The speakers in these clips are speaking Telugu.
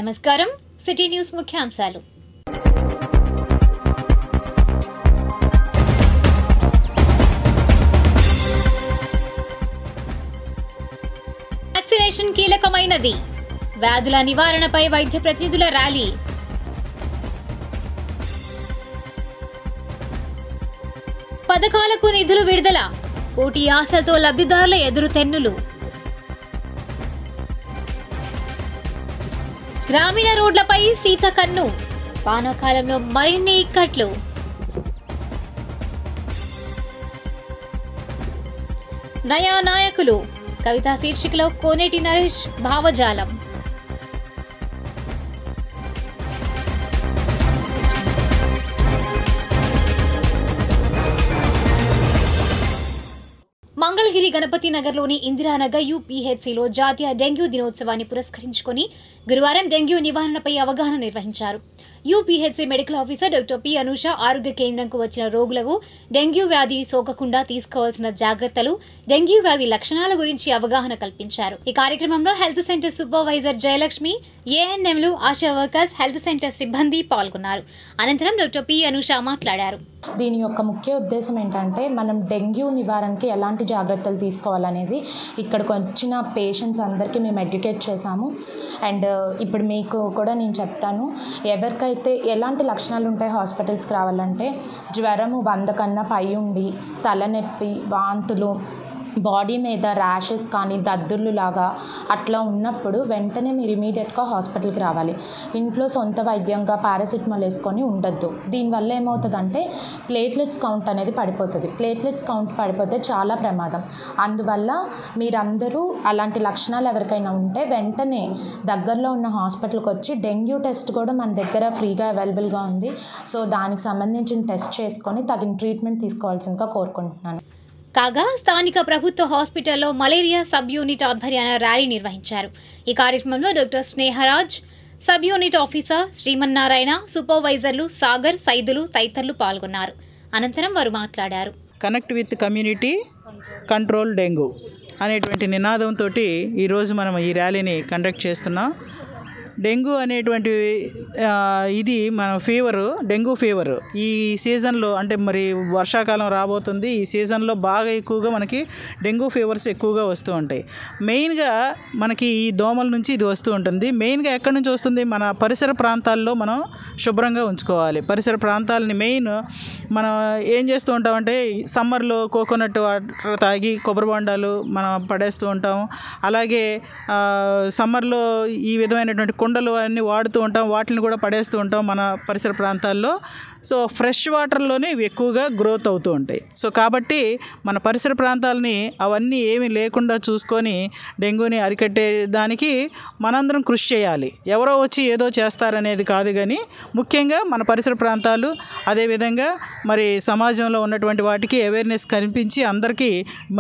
నమస్కారం సిటీ న్యూస్ ముఖ్యాంశాలు వ్యాక్సినేషన్ కీలకమైనది వ్యాధుల నివారణపై వైద్య ప్రతినిధుల ర్యాలీ పథకాలకు నిధులు విడుదల కోటి ఆశలతో లబ్ధిదారుల ఎదురు తెన్నులు గ్రామీణ రోడ్లపై సీతకన్ను వానాకాలంలో మరిన్ని ఇక్కట్లు నయా నాయకులు కవితా శీర్షికలో కోనేటి నరేష్ భావజాలం మంగళగిరి గణపతి నగర్లోని ఇందిరానగర్ యూపీహెచ్సిలో జాతీయ డెంగ్యూ దినోత్సవాన్ని పురస్కరించుకుని గురువారం డెంగ్యూ నివారణపై అవగాహన నిర్వహించారు. UPHC medical officer doctor P Anusha ఆరోగ్య కేంద్రంకు వచ్చిన రోగులకు డెంగ్యూ వ్యాధి సోకకుండా తీసుకోవాల్సిన జాగ్రత్తలు, డెంగ్యూ వ్యాధి లక్షణాల గురించి అవగాహన కల్పించారు. ఈ కార్యక్రమంలో హెల్త్ సెంటర్ సూపర్వైజర్ జయలక్ష్మి, ఏఎన్ఎంలు, ఆశా వర్కర్స్, హెల్త్ సెంటర్ సిబ్బంది పాల్గొన్నారు. అనంతరం డాక్టర్ పి అనూష మాట్లాడారు. దీని యొక్క ముఖ్య ఉద్దేశం ఏంటంటే మనం డెంగ్యూ నివారణకి ఎలాంటి జాగ్రత్తలు తీసుకోవాలనేది ఇక్కడికి వచ్చిన పేషెంట్స్ అందరికీ మేము ఎడ్యుకేట్ చేశాము. అండ్ ఇప్పుడు మీకు కూడా నేను చెప్తాను, ఎవరికైతే ఎలాంటి లక్షణాలు ఉంటాయి హాస్పిటల్స్కి రావాలంటే, జ్వరము 100 కన్నా పై ఉండి, తలనొప్పి, వాంతులు, బాడీ మీద ర్యాషెస్ కానీ దద్దుర్లు లాగా అట్లా ఉన్నప్పుడు వెంటనే మీరు ఇమీడియట్గా హాస్పిటల్కి రావాలి. ఇంట్లో సొంత వైద్యంగా పారాసిటమాల్ వేసుకొని ఉండొద్దు. దీనివల్ల ఏమవుతుందంటే ప్లేట్లెట్స్ కౌంట్ అనేది పడిపోతుంది. ప్లేట్లెట్స్ కౌంట్ పడిపోతే చాలా ప్రమాదం. అందువల్ల మీరందరూ అలాంటి లక్షణాలు ఎవరికైనా ఉంటే వెంటనే దగ్గరలో ఉన్న హాస్పిటల్కి వచ్చి, డెంగ్యూ టెస్ట్ కూడా మన దగ్గర ఫ్రీగా అవైలబుల్గా ఉంది. సో దానికి సంబంధించిన టెస్ట్ చేసుకొని తగిన ట్రీట్మెంట్ తీసుకోవాల్సిందిగా కోరుకుంటున్నాను. కాగా స్థానిక ప్రభుత్వ హాస్పిటల్లో మలేరియా సబ్ యూనిట్ ఆధ్వర్యాన ర్యాలీ నిర్వహించారు. ఈ కార్యక్రమంలో doctor Snehraj, sub unit officer Srimannarayana, సూపర్వైజర్లు సాగర్, సైదులు తదితరులు పాల్గొన్నారు. అనంతరం వారు మాట్లాడారు. Connect with community, control dengue అనేటువంటి నినాదంతో ఈరోజు మనం ఈ ర్యాలీని కండక్ట్ చేస్తున్నాం. డెంగ్యూ అనేటువంటి ఇది మన డెంగ్యూ ఫీవర్ ఈ సీజన్లో, అంటే మరి వర్షాకాలం రాబోతుంది. ఈ సీజన్లో బాగా ఎక్కువగా మనకి డెంగ్యూ ఫీవర్స్ ఎక్కువగా వస్తూ ఉంటాయి. మెయిన్గా మనకి ఈ దోమల నుంచి ఇది వస్తూ ఉంటుంది. మెయిన్గా ఎక్కడి నుంచి వస్తుంది? మన పరిసర ప్రాంతాల్లో మనం శుభ్రంగా ఉంచుకోవాలి. పరిసర ప్రాంతాలని మెయిన్ మనం ఏం చేస్తూ ఉంటామంటే, సమ్మర్లో కోకోనట్ వాటర్ తాగి కొబ్బరి బొండాలు మనం పడేస్తూ ఉంటాం. అలాగే సమ్మర్లో ఈ విధమైనటువంటి కుండలు అన్నీ వాడుతూ ఉంటాం, వాటిని కూడా పడేస్తూ ఉంటాం మన పరిసర ప్రాంతాల్లో. సో ఫ్రెష్ వాటర్లోనే ఇవి ఎక్కువగా గ్రోత్ అవుతూ ఉంటాయి. సో కాబట్టి మన పరిసర ప్రాంతాలని అవన్నీ ఏమీ లేకుండా చూసుకొని డెంగ్యూని అరికట్టే దానికి మనందరం కృషి చేయాలి. ఎవరో వచ్చి ఏదో చేస్తారనేది కాదు, కానీ ముఖ్యంగా మన పరిసర ప్రాంతాలు, అదేవిధంగా మరి సమాజంలో ఉన్నటువంటి వాటికి అవేర్నెస్ కనిపించి అందరికీ,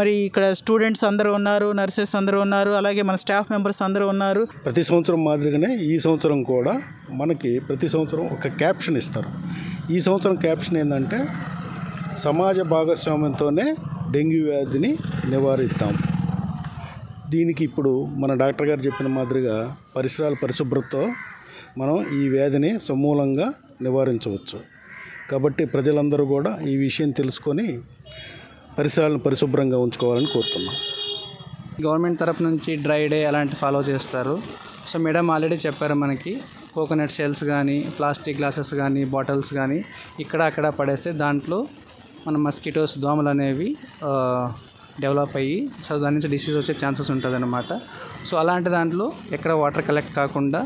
మరి ఇక్కడ స్టూడెంట్స్ అందరూ ఉన్నారు, నర్సెస్ అందరూ ఉన్నారు, అలాగే మన స్టాఫ్ మెంబర్స్ అందరూ ఉన్నారు. ప్రతి సంవత్సరం మాదిరిగానే ఈ సంవత్సరం కూడా మనకి ప్రతి సంవత్సరం ఒక క్యాప్షన్ ఇస్తారు. ఈ సంవత్సరం క్యాప్షన్ ఏంటంటే, సమాజ భాగస్వామ్యంతోనే డెంగ్యూ వ్యాధిని నివారిద్దాం. దీనికి ఇప్పుడు మన డాక్టర్ గారు చెప్పిన మాదిరిగా పరిసరాల పరిశుభ్రతతో మనం ఈ వ్యాధిని సమూలంగా నివారించవచ్చు. కాబట్టి ప్రజలందరూ కూడా ఈ విషయం తెలుసుకొని పరిసరాలను పరిశుభ్రంగా ఉంచుకోవాలని కోరుతున్నాం. గవర్నమెంట్ తరపు నుంచి డ్రై డే అలాంటి ఫాలో చేస్తారు. సో మేడం ఆల్రెడీ చెప్పారు, మనకి కోకోనట్ షెల్స్ కానీ, ప్లాస్టిక్ గ్లాసెస్ కానీ, బాటిల్స్ కానీ ఇక్కడ అక్కడ పడేస్తే దాంట్లో మన మస్కిటోస్, దోమలు అనేవి డెవలప్ అయ్యి సో దాని నుంచి డిసీజ్ వచ్చే ఛాన్సెస్ ఉంటుంది అన్నమాట. సో అలాంటి దాంట్లో ఎక్కడ వాటర్ కలెక్ట్ కాకుండా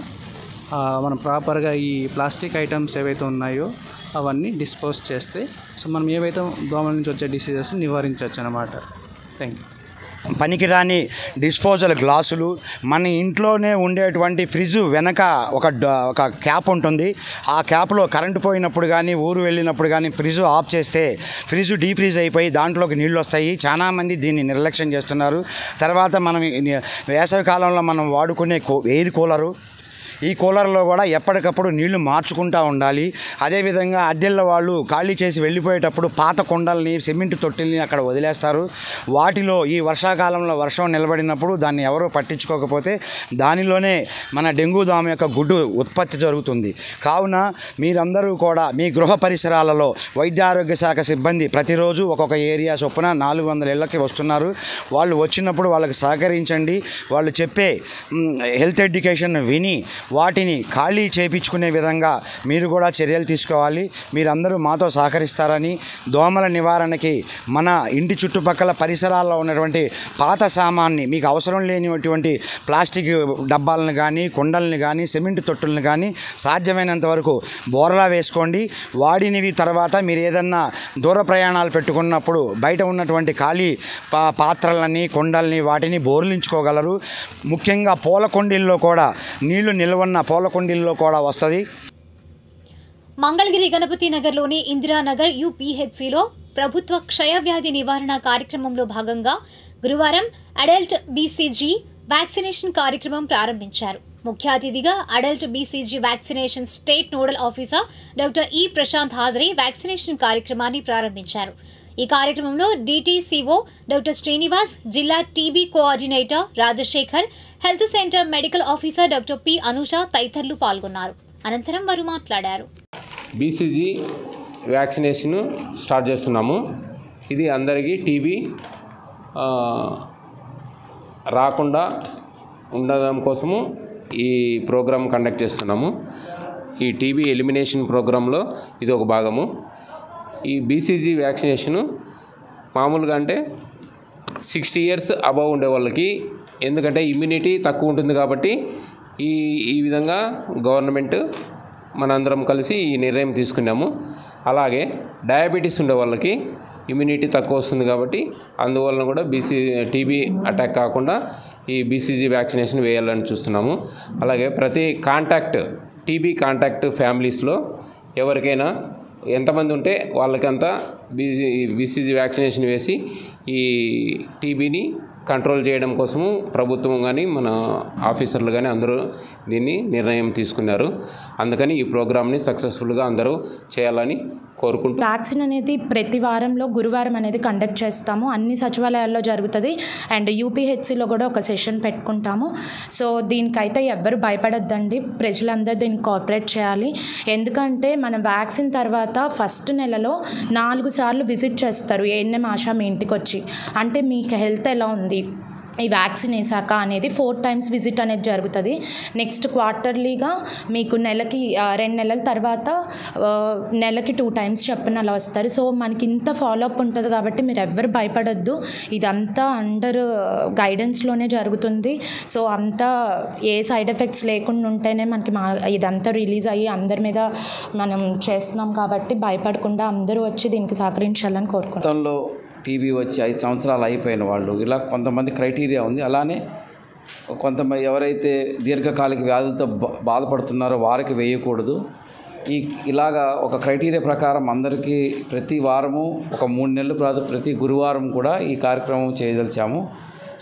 మనం ప్రాపర్గా ఈ ప్లాస్టిక్ ఐటమ్స్ ఏవైతే ఉన్నాయో అవన్నీ డిస్పోజ్ చేస్తే సో మనం ఏవైతే దోమల నుంచి వచ్చే డిసీజెస్ నివారించవచ్చు అన్నమాట. Thank you. పనికిరాని డిస్పోజల్ గ్లాసులు, మన ఇంట్లోనే ఉండేటువంటి ఫ్రిడ్జ్ వెనక ఒక క్యాప్ ఉంటుంది. ఆ క్యాప్లో కరెంటు పోయినప్పుడు కానీ, ఊరు వెళ్ళినప్పుడు కానీ ఫ్రిడ్జ్ ఆఫ్ చేస్తే ఫ్రిడ్జ్ డీఫ్రీజ్ అయిపోయి దాంట్లోకి నీళ్ళు వస్తాయి. చాలామంది దీన్ని నిర్లక్ష్యం చేస్తున్నారు. తర్వాత మనం వేసవి కాలంలో మనం వాడుకునే ఎయిర్ కూలరు, ఈ కూలర్లో కూడా ఎప్పటికప్పుడు నీళ్లు మార్చుకుంటూ ఉండాలి. అదేవిధంగా అద్దెళ్ళ వాళ్ళు ఖాళీ చేసి వెళ్ళిపోయేటప్పుడు పాత కొండల్ని సిమెంట్ తొట్టిల్ని అక్కడ వదిలేస్తారు. వాటిలో ఈ వర్షాకాలంలో వర్షం నిలబడినప్పుడు దాన్ని ఎవరూ పట్టించుకోకపోతే దానిలోనే మన డెంగ్యూ దోమ యొక్క గుడ్డు ఉత్పత్తి జరుగుతుంది. కావున మీరందరూ కూడా మీ గృహ పరిసరాలలో వైద్య ఆరోగ్య శాఖ సిబ్బంది ప్రతిరోజు ఒక్కొక్క ఏరియా చొప్పున 400 ఇళ్ళకి వస్తున్నారు. వాళ్ళు వచ్చినప్పుడు వాళ్ళకి సహకరించండి. వాళ్ళు చెప్పే హెల్త్ ఎడ్యుకేషన్ విని వాటిని ఖాళీ చేయించుకునే విధంగా మీరు కూడా చర్యలు తీసుకోవాలి. మీరందరూ మాతో సహకరిస్తారని, దోమల నివారణకి మన ఇంటి చుట్టుపక్కల పరిసరాల్లో ఉన్నటువంటి పాత సామాన్ని, మీకు అవసరం లేనిటువంటి ప్లాస్టిక్ డబ్బాలను కానీ, కుండల్ని కానీ, సిమెంట్ తొట్టులను కానీ సాధ్యమైనంత వరకు బోర్లా వేసుకోండి. వాడినవి తర్వాత మీరు ఏదన్నా దూర ప్రయాణాలు పెట్టుకున్నప్పుడు బయట ఉన్నటువంటి ఖాళీ పాత్రలని, కొండల్ని వాటిని బోర్లించుకోగలరు. ముఖ్యంగా పూల కుండీల్లో కూడా నీళ్లు నిల్వన్న పూల కుండీల్లో కూడా వస్తుంది. మంగళగిరి గణపతి నగర్లోని ఇందిరానగర్ యూపీహెచ్సిలో ప్రభుత్వ క్షయవ్యాధి నివారణ కార్యక్రమంలో భాగంగా గురువారం అడల్ట్ బీసీజీ వ్యాక్సినేషన్ కార్యక్రమం ప్రారంభించారు. ముఖ్య అతిథిగా adult BCG vaccination state nodal officer doctor ఈ ప్రశాంత్ హాజరై వ్యాక్సినేషన్ కార్యక్రమాన్ని ప్రారంభించారు. ఈ కార్యక్రమంలో డీటీసీఓ డాక్టర్ శ్రీనివాస్, జిల్లా TB coordinator Rajasekhar, health centre medical officer doctor P Anusha తదితరులు పాల్గొన్నారు. అనంతరం వారు మాట్లాడారు. బీసీజీ వ్యాక్సినేషన్ స్టార్ట్ చేస్తున్నాము. ఇది అందరికీ టీబీ రాకుండా ఉండడం కోసము ఈ ప్రోగ్రాం కండక్ట్ చేస్తున్నాము. ఈ టీబీ ఎలిమినేషన్ ప్రోగ్రాంలో ఇది ఒక భాగము. ఈ బీసీజీ వ్యాక్సినేషను మామూలుగా అంటే 60 years అబవ్ ఉండే వాళ్ళకి, ఎందుకంటే ఇమ్యూనిటీ తక్కువ ఉంటుంది కాబట్టి ఈ విధంగా గవర్నమెంట్ మనందరం కలిసి ఈ నిర్ణయం తీసుకున్నాము. అలాగే డయాబెటీస్ ఉండే వాళ్ళకి ఇమ్యూనిటీ తక్కువ వస్తుంది కాబట్టి అందువలన కూడా టీబీ అటాక్ కాకుండా ఈ బీసీజీ వ్యాక్సినేషన్ వేయాలని చూస్తున్నాము. అలాగే ప్రతి టీబీ కాంటాక్ట్ ఫ్యామిలీస్లో ఎవరికైనా ఎంతమంది ఉంటే వాళ్ళకంతా బీసీజీ వ్యాక్సినేషన్ వేసి ఈ టీబీని కంట్రోల్ చేయడం కోసము ప్రభుత్వం కానీ మన ఆఫీసర్లు కానీ అందరూ దీన్ని నిర్ణయం తీసుకున్నారు. అందుకని ఈ ప్రోగ్రామ్ని సక్సెస్ఫుల్గా అందరూ చేయాలని కోరుకుంటూ, వ్యాక్సిన్ అనేది ప్రతి వారంలో గురువారం అనేది కండక్ట్ చేస్తాము. అన్ని సచివాలయాల్లో జరుగుతుంది. అండ్ యూపీహెచ్సిలో కూడా ఒక సెషన్ పెట్టుకుంటాము. సో దీనికైతే ఎవ్వరు భయపడొద్దండి. ప్రజలందరూ దీన్ని కోఆపరేట్ చేయాలి. ఎందుకంటే మనం వ్యాక్సిన్ తర్వాత ఫస్ట్ నెలలో 4 సార్లు విజిట్ చేస్తారు ఏఎన్ఎం ఆశా మీ ఇంటికి వచ్చి. అంటే మీకు హెల్త్ ఎలా ఉంది, ఈ వ్యాక్సిన్ వేసాక అనేది 4 times విజిట్ అనేది జరుగుతుంది. నెక్స్ట్ క్వార్టర్లీగా మీకు నెలకి 2 నెలల తర్వాత నెలకి 2 times చెప్పిన అలా వస్తారు. సో మనకి ఇంత ఫాలోఅప్ ఉంటుంది కాబట్టి మీరు ఎవ్వరు భయపడొద్దు. ఇదంతా అండర్ గైడెన్స్లోనే జరుగుతుంది. సో అంతా ఏ సైడ్ ఎఫెక్ట్స్ లేకుండా ఉంటేనే మనకి ఇదంతా రిలీజ్ అయ్యి అందరి మీద మనం చేస్తున్నాం కాబట్టి భయపడకుండా అందరూ వచ్చి దీనికి సహకరించాలని కోరుకుంటున్నాం. టీబీ వచ్చి 5 సంవత్సరాలు అయిపోయిన వాళ్ళు, ఇలా కొంతమంది క్రైటీరియా ఉంది. అలానే కొంతమంది ఎవరైతే దీర్ఘకాలిక వ్యాధులతో బాధపడుతున్నారో వారికి వేయకూడదు. ఇలాగా ఒక క్రైటీరియా ప్రకారం అందరికీ ప్రతి వారము ఒక 3 నెలలు ప్రతి గురువారం కూడా ఈ కార్యక్రమం చేయదలిచాము.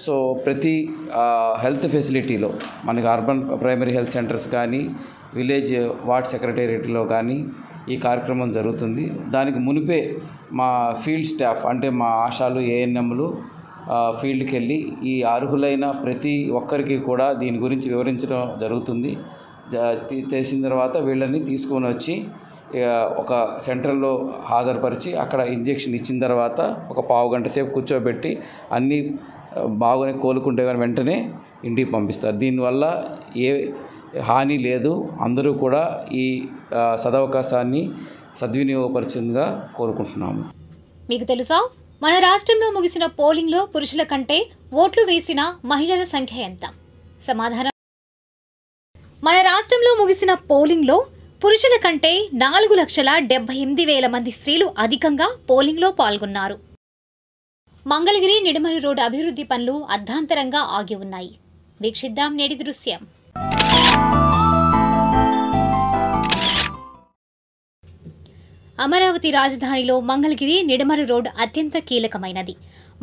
సో ప్రతి హెల్త్ ఫెసిలిటీలో మనకి అర్బన్ ప్రైమరీ హెల్త్ సెంటర్స్ కానీ, విలేజ్ వార్డ్ సెక్రటేరియట్లో కానీ ఈ కార్యక్రమం జరుగుతుంది. దానికి మునిపే మా ఫీల్డ్ స్టాఫ్ అంటే మా ఆశాలు, ఏఎన్ఎంలు ఫీల్డ్కి వెళ్ళి ఈ అర్హులైన ప్రతి ఒక్కరికి కూడా దీని గురించి వివరించడం జరుగుతుంది. చేసిన తర్వాత వీళ్ళని తీసుకొని వచ్చి ఒక సెంటర్లో హాజరుపరిచి అక్కడ ఇంజెక్షన్ ఇచ్చిన తర్వాత ఒక 15 గంట సేపు కూర్చోబెట్టి అన్నీ బాగానే కోలుకుంటే కానీ వెంటనే ఇంటికి పంపిస్తారు. దీనివల్ల ఏ హాని లేదు. అందరూ కూడా ఈ సదవకాశాన్ని సద్వినియోగపరిచిందిగా కోరుకుంటున్నాము. మీకు తెలుసా, మన రాష్ట్రంలో ముగిసిన పోలింగ్లో పురుషుల కంటే ఓట్లు వేసిన మహిళల సంఖ్య ఎంత? సమాధానం: మన రాష్ట్రంలో ముగిసిన పోలింగ్లో పురుషుల కంటే 4,78,000 మంది స్త్రీలు అధికంగా పోలింగ్లో పాల్గొన్నారు. మంగళగిరి నిడమరు రోడ్డు అభివృద్ధి పనులు అర్ధాంతరంగా ఆగి ఉన్నాయి. వీక్షిద్దాం నేటి దృశ్యం. అమరావతి రాజధానిలో మంగళగిరి నిడమరు రోడ్ అత్యంత కీలకమైనది.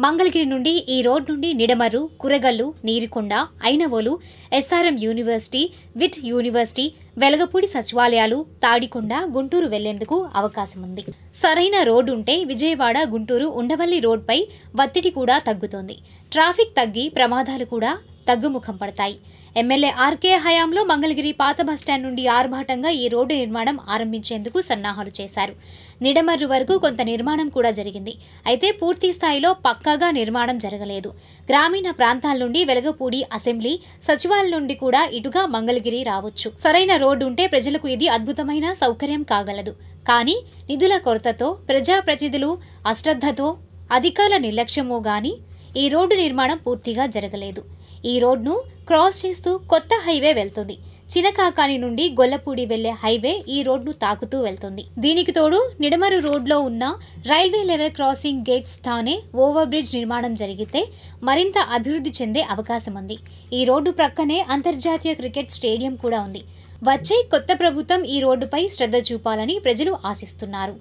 మంగళగిరి నుండి ఈ రోడ్ నుండి Nidamarru, Kuragallu, Neerukonda, Inavolu, SRM university, VIT university, Velagapudi సచివాలయాలు, తాడికొండ, గుంటూరు వెళ్లేందుకు అవకాశం ఉంది. సరైన రోడ్డు ఉంటే విజయవాడ, గుంటూరు, ఉండవల్లి రోడ్పై ఒత్తిడి కూడా తగ్గుతోంది. ట్రాఫిక్ తగ్గి ప్రమాదాలు కూడా తగ్గుముఖం పడతాయి. ఎమ్మెల్యే ఆర్కే హయాంలో మంగళగిరి పాత బస్టాండ్ నుండి ఆర్భాటంగా ఈ రోడ్డు నిర్మాణం ఆరంభించేందుకు సన్నాహాలు చేశారు. నిడమర్రు వరకు కొంత నిర్మాణం కూడా జరిగింది. అయితే పూర్తి స్థాయిలో పక్కాగా నిర్మాణం జరగలేదు. గ్రామీణ ప్రాంతాల నుండి వెలగపూడి అసెంబ్లీ సచివాలయం నుండి కూడా ఇటుగా మంగళగిరి రావచ్చు. సరైన రోడ్డు ఉంటే ప్రజలకు ఇది అద్భుతమైన సౌకర్యం కాగలదు. కానీ నిధుల కొరతతో, ప్రజాప్రతినిధులు అశ్రద్ధతో, అధికారుల నిర్లక్ష్యమో గాని ఈ రోడ్డు నిర్మాణం పూర్తిగా జరగలేదు. ఈ రోడ్ను క్రాస్ చేస్తూ కొత్త హైవే వెళ్తుంది. చినకాకాని నుండి గొల్లపూడి వెళ్లే హైవే ఈ రోడ్ను తాకుతూ వెళ్తుంది. దీనికి తోడు నిడమరు రోడ్లో ఉన్న రైల్వే లెవెల్ క్రాసింగ్ గేట్స్ తానే ఓవర్ బ్రిడ్జ్ నిర్మాణం జరిగితే మరింత అభివృద్ధి చెందే అవకాశం ఉంది. ఈ రోడ్డు ప్రక్కనే అంతర్జాతీయ క్రికెట్ స్టేడియం కూడా ఉంది. వచ్చే కొత్త ప్రభుత్వం ఈ రోడ్డుపై శ్రద్ధ చూపాలని ప్రజలు ఆశిస్తున్నారు.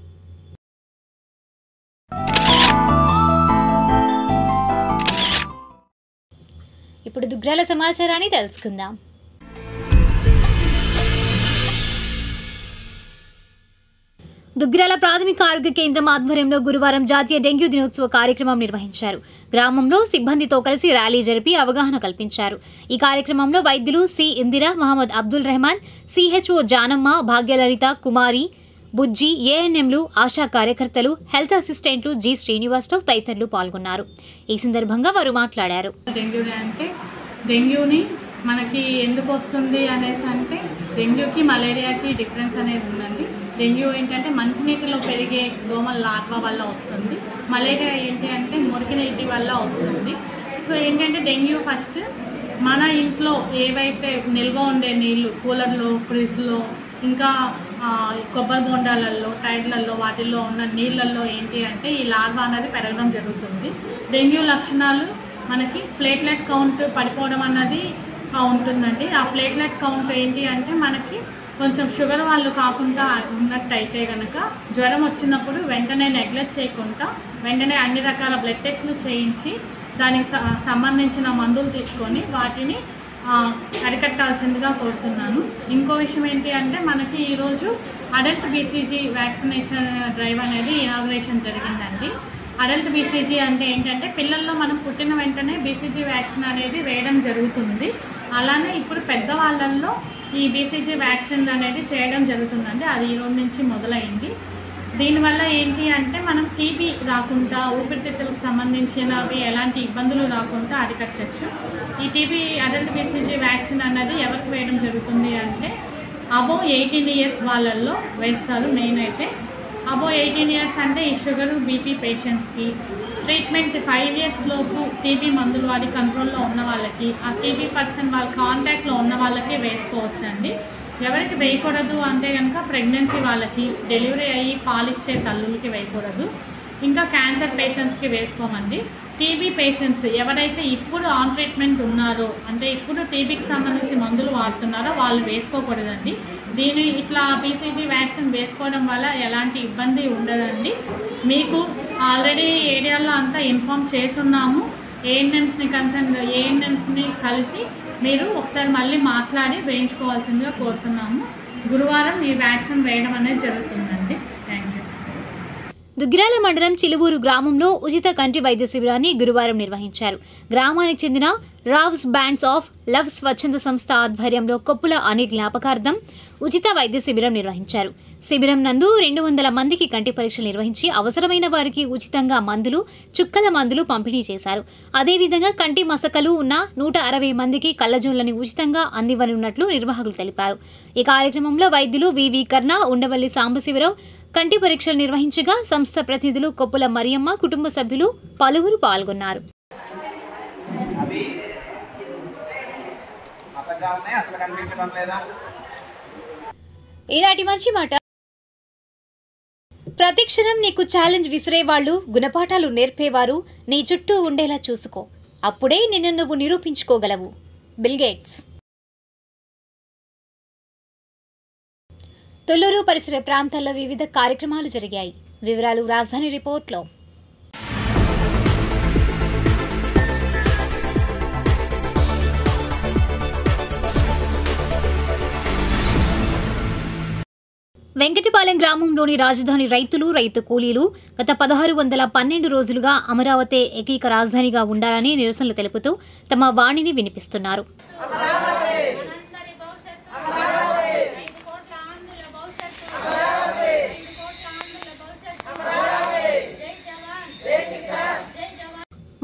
ఇప్పుడు దుగ్రాల సమాచారాన్ని తెలుసుకుందాం. దుగ్రాల ప్రాథమిక ఆరోగ్య కేంద్రం ఆధ్వర్యంలో గురువారం జాతీయ డెంగ్యూ దినోత్సవ కార్యక్రమం నిర్వహించారు. గ్రామంలో సిబ్బందితో కలిసి ర్యాలీ జరిపి అవగాహన కల్పించారు. ఈ కార్యక్రమంలో వైద్యులు సి ఇందిరా, మహమ్మద్ అబ్దుల్ రెహమాన్, సిహెచ్ఓ జానమ్మ, భాగ్యలలిత, కుమారి, బుజ్జి, ఏఎన్ఎంలు, ఆశా కార్యకర్తలు, హెల్త్ అసిస్టెంట్లు, జి శ్రీనివాసరావు తదితరులు పాల్గొన్నారు. ఈ సందర్భంగా వారు మాట్లాడారు. డెంగ్యూని మనకి ఎందుకు వస్తుంది అనేసి అంటే డెంగ్యూకి మలేరియాకి డిఫరెన్స్ అనేది ఉందండి. డెంగ్యూ ఏంటంటే మంచినీటిలో పెరిగే దోమల లార్వా వల్ల వస్తుంది. మలేరియా ఏంటి అంటే మురికి నీటి వల్ల వస్తుంది. సో ఏంటంటే డెంగ్యూ ఫస్ట్ మన ఇంట్లో ఏవైతే నిల్వ ఉండే నీళ్ళు కూలర్లో, ఫ్రిడ్జ్లో, ఇంకా కొబ్బరి బొండాలలో, టైర్లలో, వాటిల్లో ఉన్న నీళ్ళల్లో ఏంటి అంటే ఈ లార్వా అనేది పెరగడం జరుగుతుంది. డెంగ్యూ లక్షణాలు మనకి ప్లేట్లెట్ కౌంట్ పడిపోవడం అన్నది ఉంటుందండి. ఆ ప్లేట్లెట్ కౌంట్ ఏంటి అంటే మనకి కొంచెం షుగర్ వాళ్ళు కాకుండా ఉన్నట్టయితే కనుక జ్వరం వచ్చినప్పుడు వెంటనే నెగ్లెక్ట్ చేయకుండా వెంటనే అన్ని రకాల బ్లడ్ టెస్టులు చేయించి దానికి సంబంధించిన మందులు తీసుకొని వాటిని అరికట్టాల్సిందిగా కోరుతున్నాను. ఇంకో విషయం ఏంటి అంటే మనకి ఈరోజు అడల్ట్ బీసీజీ వ్యాక్సినేషన్ డ్రైవ్ అనేది ఇనాగ్రేషన్ జరిగిందండి. అడల్ట్ బీసీజీ అంటే ఏంటంటే పిల్లల్లో మనం పుట్టిన వెంటనే బీసీజీ వ్యాక్సిన్ అనేది వేయడం జరుగుతుంది. అలానే ఇప్పుడు పెద్దవాళ్ళల్లో ఈ బీసీజీ వ్యాక్సిన్ అనేది చేయడం జరుగుతుందండి. అది ఈరోజు నుంచి మొదలైంది. దీనివల్ల ఏంటి అంటే మనం టీబీ రాకుండా, ఊపిరితిత్తులకు సంబంధించినవి ఎలాంటి ఇబ్బందులు రాకుండా అరికట్టచ్చు. ఈ టీబీ అడల్ట్ బీసీజీ వ్యాక్సిన్ అన్నది ఎవరికి వేయడం జరుగుతుంది అంటే అబోవ్ 18 years వాళ్ళల్లో వేస్తారు. మెయిన్ అయితే అబోవ్ 18 years అంటే ఈ షుగరు, బీపీ పేషెంట్స్కి, ట్రీట్మెంట్ 5 years లోపు టీబీ మందులు వాడి కంట్రోల్లో ఉన్న వాళ్ళకి, ఆ టీబీ పర్సన్ వాళ్ళ కాంటాక్ట్లో ఉన్న వాళ్ళకే వేసుకోవచ్చండి. ఎవరికి వేయకూడదు అంటే కనుక ప్రెగ్నెన్సీ వాళ్ళకి, డెలివరీ అయ్యి పాలిచ్చే తల్లులకి వేయకూడదు. ఇంకా క్యాన్సర్ పేషెంట్స్కి వేసుకోమండి. టీబీ పేషెంట్స్ ఎవరైతే ఇప్పుడు ఆన్ ట్రీట్మెంట్ ఉన్నారో అంటే ఇప్పుడు టీబీకి సంబంధించి మందులు వాడుతున్నారో వాళ్ళు వేసుకోకూడదండి. ఇట్లా బీసీజీ వ్యాక్సిన్ వేసుకోవడం వల్ల ఎలాంటి ఇబ్బంది ఉండదండి. మీకు ఆల్రెడీ ఏరియాలో అంతా ఇన్ఫామ్ చేస్తున్నాము. ఏఎన్ఎంస్ని కలిసి మీరు ఒకసారి మళ్ళీ మాట్లాడి వేయించుకోవాల్సిందిగా కోరుతున్నాము. గురువారం ఈ వ్యాక్సిన్ వేయడం అనేది జరుగుతుందండి. Thank you. దుగ్గిరాల మండలం చిలువూరు గ్రామంలో ఉచిత కంటి వైద్య శిబిరాన్ని గురువారం నిర్వహించారు. గ్రామానికి చెందిన రావ్స్ బ్యాండ్స్ ఆఫ్ లవ్ స్వచ్ఛంద సంస్థ ఆధ్వర్యంలో కొప్పుల అనిల్ జ్ఞాపకార్థం ఉచిత వైద్య శిబిరం నిర్వహించారు. శిబిరం నందు 200 మందికి కంటి పరీక్షలు నిర్వహించి అవసరమైన వారికి ఉచితంగా మందులు, చుక్కల మందులు పంపిణీ చేశారు. అదేవిధంగా కంటి మసకలు ఉన్న 160 మందికి కళ్లజోళ్లని ఉచితంగా అందివ్వనున్నట్లు నిర్వాహకులు తెలిపారు. ఈ కార్యక్రమంలో వైద్యులు వివి కర్ణ, ఉండవల్లి సాంబశివరావు కంటి పరీక్షలు నిర్వహించగా సంస్థ ప్రతినిధులు కొప్పుల మరియమ్మ, కుటుంబ సభ్యులు పలువురు పాల్గొన్నారు. ఈనాటి మంచి మాట. ప్రతిక్షణం నీకు ఛాలెంజ్ విసిరేవాళ్లు, గుణపాఠాలు నేర్పేవారు నీ చుట్టూ ఉండేలా చూసుకో. అప్పుడే నిన్ను నువ్వు నిరూపించుకోగలవు. Bill gates. తొల్లూరు పరిసర ప్రాంతాల్లో వివిధ కార్యక్రమాలు జరిగాయి. వివరాలు రాజధాని రిపోర్ట్లో. వెంకటపాలెం గ్రామంలోని రాజధాని రైతులు, రైతు కూలీలు గత 1612 రోజులుగా అమరావతి ఏకైక రాజధానిగా ఉండాలని నిరసనలు తెలుపుతూ తమ వాణిని వినిపిస్తున్నారు.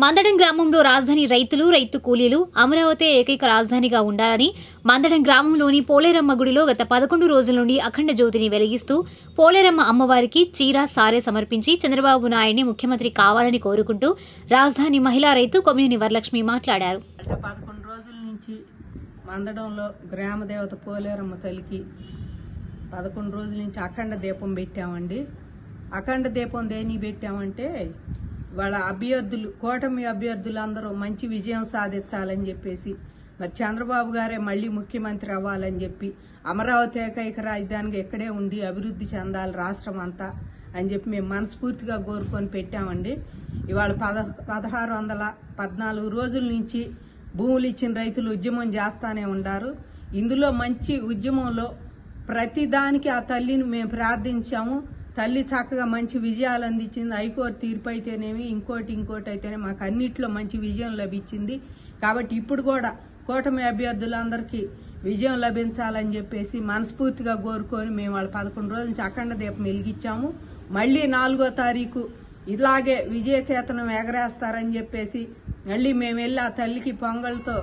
మందడం గ్రామంలో రాజధాని రైతులు, రైతు కూలీలు అమరావతి ఏకైక రాజధానిగా ఉండాలని మందడం గ్రామంలోని పోలేరమ్మ గుడిలో గత 11 రోజుల నుండి అఖండ జ్యోతిని వెలిగిస్తూ పోలేరమ్మ అమ్మవారికి చీర, సారె సమర్పించి చంద్రబాబు నాయుడిని ముఖ్యమంత్రి కావాలని కోరుకుంటూ రాజధాని మహిళా రైతు కొమ్మినేని వరలక్ష్మి మాట్లాడారు. 11 రోజుల నుంచి మందడంలో గ్రామదేవత పోలేరమ్మ తల్లికి 11 రోజుల నుంచి అఖండ దీపం పెట్టామండి. అఖండ దీపం దేనికి పెట్టామంటే వాళ్ళ అభ్యర్థులు, కూటమి అభ్యర్థులు అందరూ మంచి విజయం సాధించాలని చెప్పేసి, మరి చంద్రబాబు గారే మళ్ళీ ముఖ్యమంత్రి అవ్వాలని చెప్పి, అమరావతి ఏకైక రాజధానిగా ఎక్కడే ఉండి అభివృద్ధి చెందాలి రాష్ట్రం అంతా అని చెప్పి మేము మనస్ఫూర్తిగా కోరుకొని పెట్టామండి. ఇవాళ 1614 రోజుల నుంచి భూములు ఇచ్చిన రైతులు ఉద్యమం చేస్తానే ఉన్నారు. ఇందులో మంచి ఉద్యమంలో ప్రతిదానికి ఆ తల్లిని మేము ప్రార్థించాము. తల్లి చక్కగా మంచి విజయాలు అందించింది. హైకోర్టు తీర్పు అయితేనేమి, ఇంకోటి అయితేనే మాకు అన్నిట్లో మంచి విజయం లభించింది. కాబట్టి ఇప్పుడు కూడా కూటమి అభ్యర్థులందరికీ విజయం లభించాలని చెప్పేసి మనస్ఫూర్తిగా కోరుకొని మేము వాళ్ళ 11 రోజుల నుంచి అఖండ దీపం వెలిగించాము. మళ్ళీ 4వ తారీఖు ఇలాగే విజయకేతనం ఎగరేస్తారని చెప్పేసి మళ్ళీ మేము వెళ్ళి ఆ తల్లికి పొంగల్తో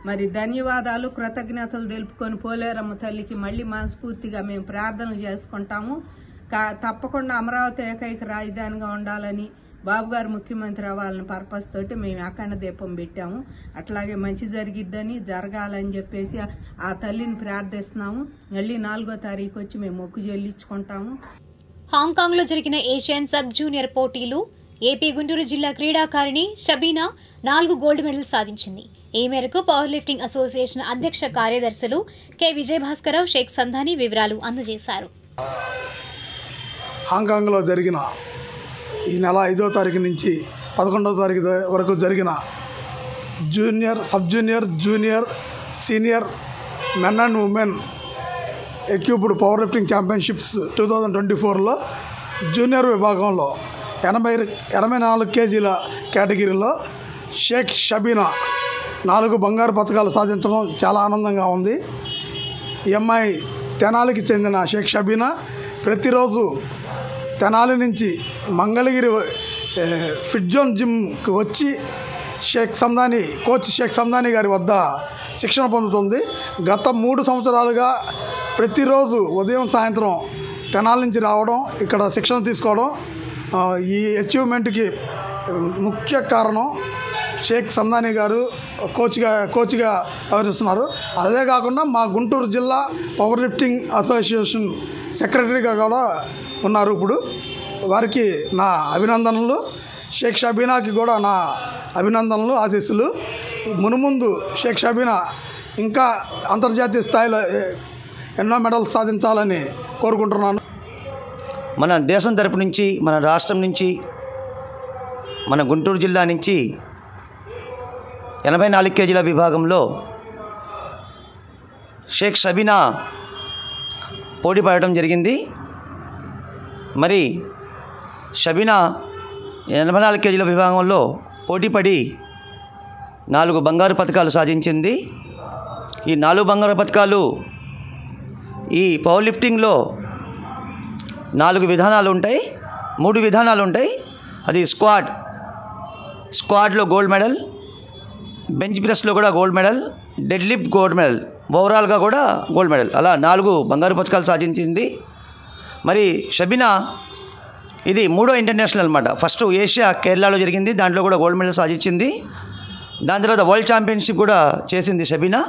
మరి ధన్యవాదాలు, కృతజ్ఞతలు తెలుపుకొని పోలేరమ్మ తల్లికి మళ్ళీ మనస్ఫూర్తిగా మేము ప్రార్థనలు చేసుకుంటాము. తప్పకుండా అమరావతి ఏకైక రాజధానిగా ఉండాలని, బాబు గారు ముఖ్యమంత్రి అవ్వాలని పర్పస్ తోటి మేము అఖండ దీపం పెట్టాము. అట్లాగే మంచి జరిగిద్దని, జరగాలని చెప్పేసి ఆ తల్లిని ప్రార్థిస్తున్నాము. మళ్ళీ 4వ తారీఖు వచ్చి మేము మొక్కు చెల్లించుకుంటాము. హాంకాంగ్లో జరిగిన ఏషియన్ సబ్ జూనియర్ పోటీలు ఏపీ గుంటూరు జిల్లా క్రీడాకారిణి షబీనా 4 గోల్డ్ మెడల్ సాధించింది. ఈ మేరకు పవర్ లిఫ్టింగ్ అసోసియేషన్ అధ్యక్ష కార్యదర్శులు కె విజయభాస్కరరావు, షేక్ సంధాని వివరాలు అందజేశారు. హాంకాంగ్లో జరిగిన ఈ నెల 5వ తారీఖు నుంచి 11వ తారీఖు వరకు జరిగిన junior, sub junior, junior, senior men and women equipped power lifting championships 2024లో జూనియర్ విభాగంలో 84 కేజీల కేటగిరీలో షేక్ షబీనా 4 బంగారు పతకాలు సాధించడం చాలా ఆనందంగా ఉంది. ఈ అమ్మాయి తెనాలికి చెందిన షేక్ షబీనా ప్రతిరోజు తెనాలి నుంచి మంగళగిరి ఫిట్ జోన్ జిమ్కి వచ్చి కోచ్ షేక్ సందాని గారి వద్ద శిక్షణ పొందుతుంది. గత 3 సంవత్సరాలుగా ప్రతిరోజు ఉదయం సాయంత్రం తెనాలి నుంచి రావడం, ఇక్కడ శిక్షణ తీసుకోవడం ఈ అచీవ్మెంట్కి ముఖ్య కారణం షేక్ సందాని గారు కోచ్గా వ్యవహరిస్తున్నారు. అదే కాకుండా మా గుంటూరు జిల్లా పవర్ లిఫ్టింగ్ అసోసియేషన్ సెక్రటరీగా కూడా ఉన్నారు. ఇప్పుడు వారికి నా అభినందనలు. షేక్ షబీనాకి కూడా నా అభినందనలు, ఆశీస్సులు. మునుముందు షేక్ షబీనా ఇంకా అంతర్జాతీయ స్థాయిలో ఎన్నో మెడల్స్ సాధించాలని కోరుకుంటున్నాను. మన దేశం తరపు నుంచి, మన రాష్ట్రం నుంచి, మన గుంటూరు జిల్లా నుంచి 84 కేజీల విభాగంలో షేక్ షబీనా పోటీ పడడం జరిగింది. మరి షబీనా 84 కేజీల విభాగంలో పోటీపడి 4 బంగారు పతకాలు సాధించింది. ఈ 4 బంగారు పతకాలు ఈ పవర్ లిఫ్టింగ్లో 4 విధానాలు ఉంటాయి, 3 విధానాలు ఉంటాయి. అది స్క్వాడ్లో గోల్డ్ మెడల్, బెంచ్ ప్రెస్లో కూడా gold medal, dead lift gold medal, ఓవరాల్గా కూడా గోల్డ్ మెడల్, అలా 4 బంగారు పతకాలు సాధించింది. మరి షబీనా ఇది 3వ ఇంటర్నేషనల్ అన్నమాట. ఫస్ట్ ఏషియా కేరళలో జరిగింది, దాంట్లో కూడా గోల్డ్ మెడల్ సాధించింది. దాని తర్వాత వరల్డ్ ఛాంపియన్షిప్ కూడా చేసింది షబీనా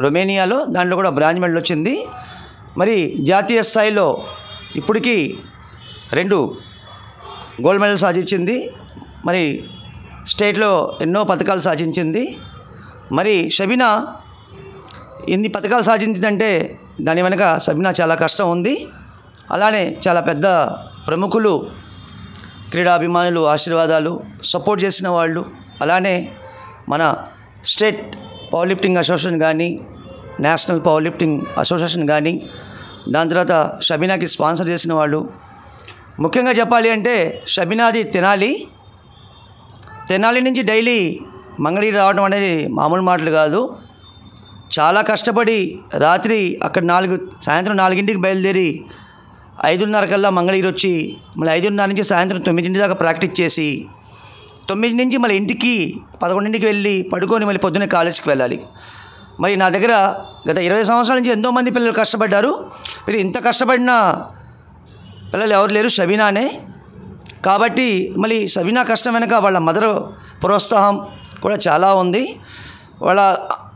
రొమేనియాలో, దాంట్లో కూడా బ్రాంజ్ మెడల్ వచ్చింది. మరి జాతీయ స్థాయిలో ఇప్పటికీ 2 గోల్డ్ మెడల్ సాధించింది. మరి స్టేట్లో ఎన్నో పథకాలు సాధించింది. మరి షబీనా ఎన్ని పథకాలు సాధించిందంటే దాని వెనక షబీనా చాలా కష్టం ఉంది. అలానే చాలా పెద్ద ప్రముఖులు, క్రీడాభిమానులు ఆశీర్వాదాలు, సపోర్ట్ చేసిన వాళ్ళు, అలానే మన స్టేట్ పవర్ లిఫ్టింగ్ అసోసియేషన్ కానీ, నేషనల్ పవర్ లిఫ్టింగ్ అసోసియేషన్ కానీ, దాని తర్వాత షబీనాకి స్పాన్సర్ చేసిన వాళ్ళు. ముఖ్యంగా చెప్పాలి అంటే షబీనాది తెనాలి నుంచి డైలీ మంగళగిరి రావడం అనేది మామూలు మాటలు కాదు. చాలా కష్టపడి రాత్రి అక్కడ సాయంత్రం 4ంటికి బయలుదేరి 5:30 కల్లా మంగళగిరి వచ్చి మళ్ళీ 5:30 నుంచి సాయంత్రం 9 దాకా ప్రాక్టీస్ చేసి 9 నుంచి మళ్ళీ ఇంటికి 11ంటికి వెళ్ళి పడుకొని మళ్ళీ పొద్దున్నే కాలేజీకి వెళ్ళాలి. మరి నా దగ్గర గత 20 సంవత్సరాల నుంచి ఎంతోమంది పిల్లలు కష్టపడ్డారు. మీరు ఇంత కష్టపడిన పిల్లలు ఎవరు లేరు, షబీనానే. కాబట్టి మళ్ళీ షబీనా కష్టం వెనక వాళ్ళ మదర్ ప్రోత్సాహం కూడా చాలా ఉంది.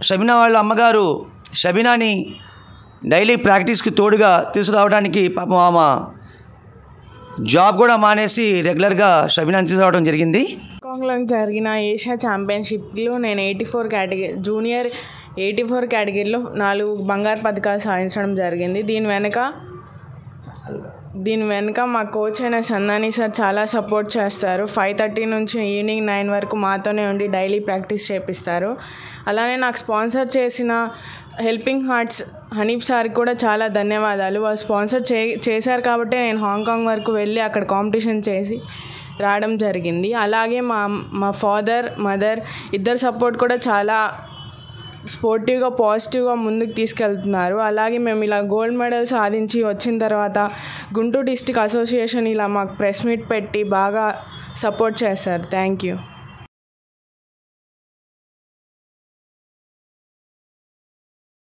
షబీనా వాళ్ళ అమ్మగారు షబీనాని డైలీ ప్రాక్టీస్కి తోడుగా తీసుకురావడానికి పాపం ఆమె జాబ్ కూడా మానేసి రెగ్యులర్గా షబీనాని తీసుకురావడం జరిగింది. హాంకాంగ్లో జరిగిన ఏషియా ఛాంపియన్షిప్లో నేను 84 కేటగిరీ జూనియర్ 84 కేటగిరీలో 4 బంగారు పథకాలు సాధించడం జరిగింది. దీని వెనుక మా కోచ్ అయిన సందాని సార్ చాలా సపోర్ట్ చేస్తారు. 5:30 నుంచి ఈవినింగ్ 9 వరకు మాతోనే ఉండి డైలీ ప్రాక్టీస్ చేపిస్తారు. అలానే నాకు స్పాన్సర్ చేసిన హెల్పింగ్ హార్ట్స్ హనీఫ్ సార్కి కూడా చాలా ధన్యవాదాలు. వాళ్ళు స్పాన్సర్ చేశారు కాబట్టి నేను హాంకాంగ్ వరకు వెళ్ళి అక్కడ కాంపిటీషన్ చేసి రావడం జరిగింది. అలాగే మా ఫాదర్ మదర్ ఇద్దరు సపోర్ట్ కూడా చాలా స్పోర్టివ్గా పాజిటివ్గా ముందుకు తీసుకెళ్తున్నారు. అలాగే మేము ఇలా గోల్డ్ మెడల్ సాధించి వచ్చిన తర్వాత గుంటూరు డిస్ట్రిక్ట్ అసోసియేషన్ ఇలా మాకు ప్రెస్ మీట్ పెట్టి బాగా సపోర్ట్ చేశారు. Thank you.